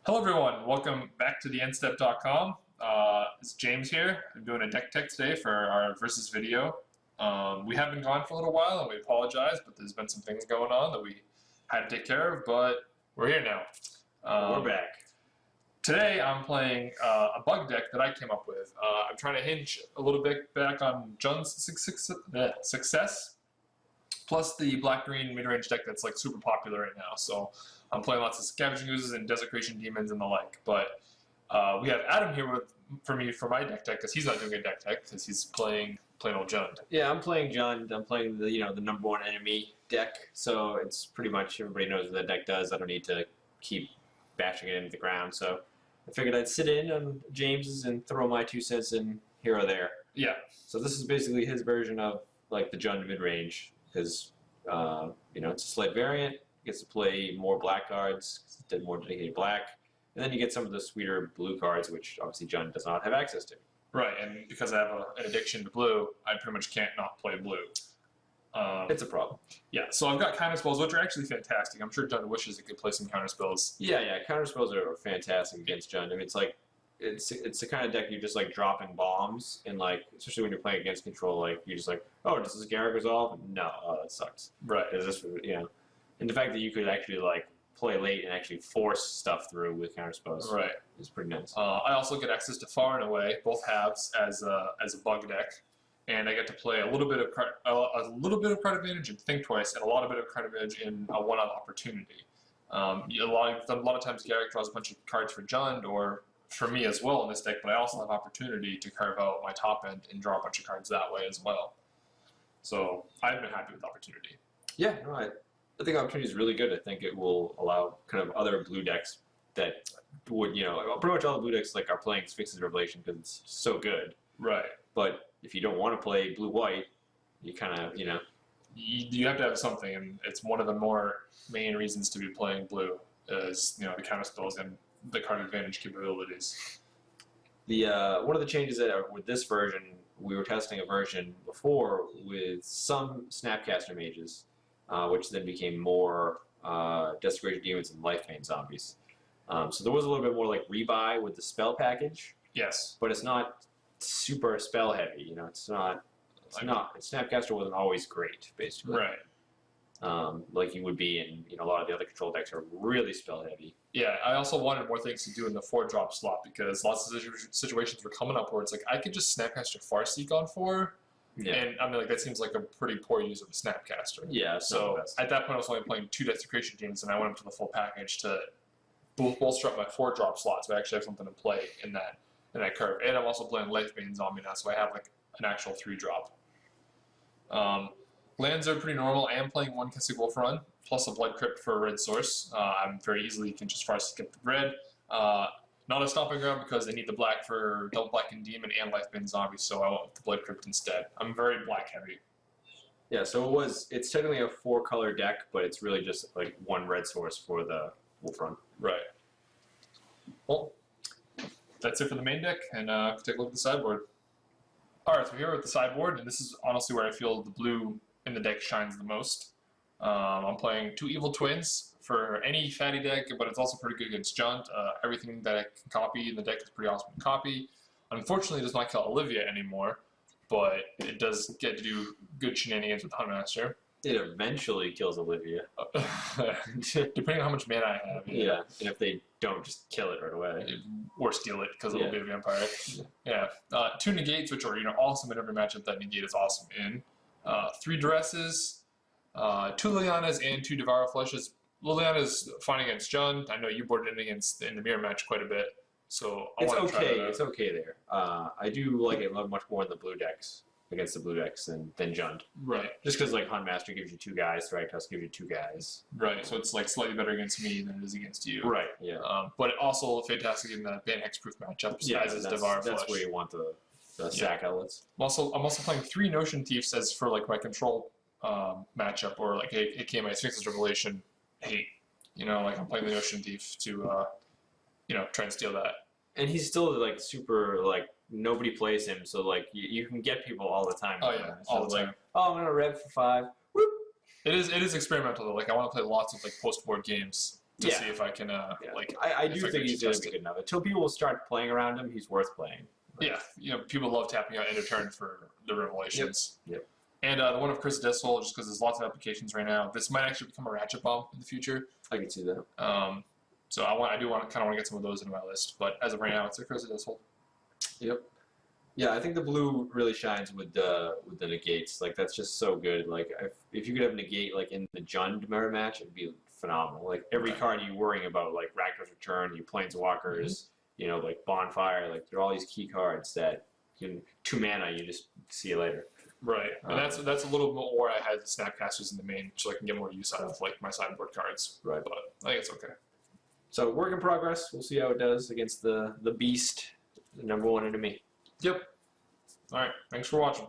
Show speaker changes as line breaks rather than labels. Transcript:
Hello everyone, welcome back to TheEndStep.com. It's James here. I'm doing a deck tech today for our versus video. We have been gone for a little while and we apologize, but there's been some things going on that we had to take care of, but we're here now.
We're back.
Today I'm playing a bug deck that I came up with. I'm trying to hinge a little bit back on Jun's success, plus the black-green mid-range deck that's like super popular right now. So I'm playing lots of Scavenging Oozes and Desecration Demons and the like. But we have Adam here for my deck because he's not doing a deck tech because he's playing plain old Jund.
Yeah, I'm playing Jund. I'm playing the the number one enemy deck. So it's pretty much everybody knows what that deck does. I don't need to keep bashing it into the ground. So I figured I'd sit in on James's and throw my 2 cents in here or there.
Yeah.
So this is basically his version of like the Jund mid range because it's a slight variant. Gets to play more black cards, because it did more dedicated black, and then you get some of the sweeter blue cards, which obviously Jund does not have access to.
Right, and because I have an addiction to blue, I pretty much can't not play blue.
It's a problem.
Yeah, so I've got counter spells, which are actually fantastic. I'm sure Jund wishes it could play some counter spells.
Yeah, counter spells are fantastic against Jund. I mean, it's like it's the kind of deck you're just like dropping bombs, and like especially when you're playing against control, like you're just like, oh, does this Garrett resolve? No, oh, that sucks.
Right.
Is this And the fact that you could actually like play late and actually force stuff through with counter spells,
right,
is pretty nice.
I also get access to Far and Away, both halves, as a bug deck, and I get to play a little bit of card advantage in Think Twice, and a lot of card advantage in a one-on opportunity. A lot of times Garrett draws a bunch of cards for Jund, or for me as well in this deck, but I also have opportunity to carve out my top end and draw a bunch of cards that way as well. So I've been happy with opportunity.
Yeah, no, I think opportunity is really good. I think it will allow kind of other blue decks that would, pretty much all the blue decks like are playing Sphinx's Revelation because it's so good.
Right.
But if you don't want to play blue-white, you kind of,
You have to have something, and it's one of the more main reasons to be playing blue is, the counter spells and the card advantage capabilities.
One of the changes that with this version, we were testing a version before with some Snapcaster mages, which then became more Desecration Demons and Lifebane zombies. So there was a little bit more like rebuy with the spell package.
Yes.
But it's not super spell heavy. It's not. Snapcaster wasn't always great, basically.
Right.
Like you would be in a lot of the other control decks are really spell heavy.
Yeah, I also wanted more things to do in the 4-drop slot because lots of situations were coming up where it's like I could just Snapcaster Farseek on 4.
Yeah.
And I mean, like that seems like a pretty poor use of a Snapcaster.
Yeah.
So at that point, I was only playing 2 Desecration Demons, and I went up to the full package to bolster up my 4-drop slots. So I actually have something to play in that curve. And I'm also playing Lifebane Zombie now, so I have like an actual 3-drop. Lands are pretty normal. I am playing 1 Kessig Wolf Run plus a Blood Crypt for a red source. I'm very easily can just skip the red. Not a stomping ground because they need the black for double black and demon and Lifebane zombie, so I went with the Blood Crypt instead. I'm very black heavy.
Yeah, so it's technically a 4-color deck, but it's really just like 1 red source for the Wolf Run.
Right. Well, that's it for the main deck, and take a look at the sideboard. Alright, so here with the sideboard, and this is honestly where I feel the blue in the deck shines the most. I'm playing 2 Evil Twins for any fatty deck, but it's also pretty good against Jund. Everything that I can copy in the deck is pretty awesome to copy. Unfortunately, it does not kill Olivia anymore, but it does get to do good shenanigans with Huntmaster.
It eventually kills Olivia.
Depending on how much mana I have.
Yeah, and if they don't just kill it right away.
Or steal it, because it'll be a vampire. Yeah. 2 negates, which are awesome in every matchup that negate is awesome in. 3 Duresses, 2 Lilianas, and 2 Devour Fleshes. Liliana's fine against Jund. I know you boarded in in the mirror match quite a bit, so I want to try that.
It's okay there. I do like it much more in the blue decks against the blue decks than Jund.
Right.
Just because like Huntmaster gives you 2 guys, Thragtusk gives you 2 guys.
Right. So it's like slightly better against me than it is against you.
Right. Yeah.
But also fantastic in the Ban Hexproof matchups.
Yeah,
as is Devour Flesh.
That's where you want the sack outlets.
I'm also playing 3 Notion Thieves as for like my control matchup, or like aka my Sphinx's Revelation hate. Like I'm playing the Notion Thief to try and steal that.
And he's still like super like nobody plays him, so like you can get people all the time.
Oh yeah, all the time.
Like, oh, I'm gonna rev for 5. Whoop.
It is experimental though. Like I want to play lots of like post board games. to see if I can like.
I do
if
think he's going to
test
be
it.
good enough. Until people start playing around him, he's worth playing.
Yeah, people love tapping out end of turn for the revelations.
Yep.
And the one of Chris Dissel, just because there's lots of applications right now. This might actually become a ratchet bomb in the future.
I can see that.
So I do want to get some of those into my list. But as of right now, it's a Chris Dissel.
Yep. Yeah, I think the blue really shines with the negates. Like that's just so good. Like if you could have negate like in the Jund mirror match, it'd be phenomenal. Like every card you're worrying about, like Ragnar's Return, your Planeswalkers, like Bonfire, like there are all these key cards that you can 2 mana, you just see you later.
Right, and that's a little bit more. I had the Snapcasters in the main, so I can get more use out of like my sideboard cards.
Right,
but I think it's okay.
So work in progress. We'll see how it does against the beast, the #1 enemy.
Yep. All right. Thanks for watching.